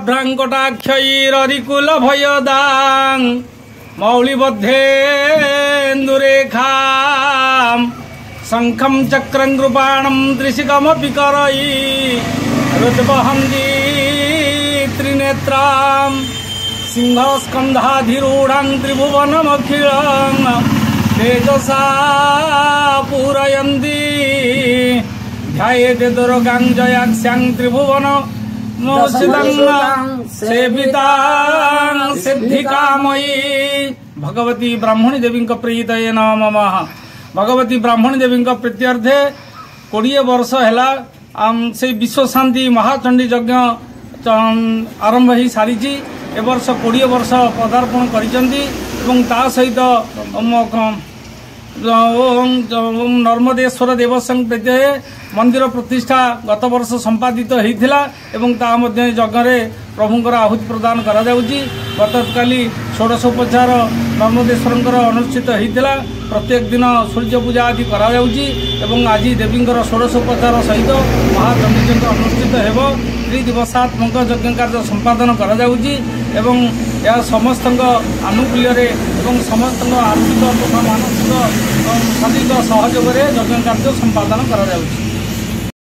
भ्राङ्कटाक्षैररिकुल भयदां मौलिबद्धेन्दुरेखां शङ्खं चक्रं कृपाणं त्रिशिखमपि करयि रुद्वहन्ति त्रिनेत्रां सिंहस्कन्धाधिरूढं त्रिभुवनमखिलं तेजसा पूरयन्ति ध्यायेते दुर्गां जयाक्ष्यां त्रिभुवन सिद्धिकामयी भगवती ब्राह्मणी देवी प्रीतये नमः। भगवती ब्राह्मणी देवी प्रीत्यर्थे 20 वर्ष है से विश्व शांति महाचंडी यज्ञ आरंभ हो सारी ए वर्ष 20 वर्ष पदार्पण कर सहित नर्मदेश्वर देवसंग प्रत्यय मंदिर प्रतिष्ठा गत वर्ष संपादित होता यज्ञ प्रभुंर आहुति प्रदान करा गतकाली षोडशोपचार नर्मदेश्वर अनुष्ठित होता प्रत्येक दिन सूर्य पूजा आदि करा आज देवी षोडशोपचार सहित महाचंडी अनुष्ठित हो त्रिदिवसात्मक यज्ञ कार्य संपादन करा समस्त आनुकूल्य समस्त आर्थिक तथा मानसिक सदिक सहयोग यज्ञ कार्य संपादन करा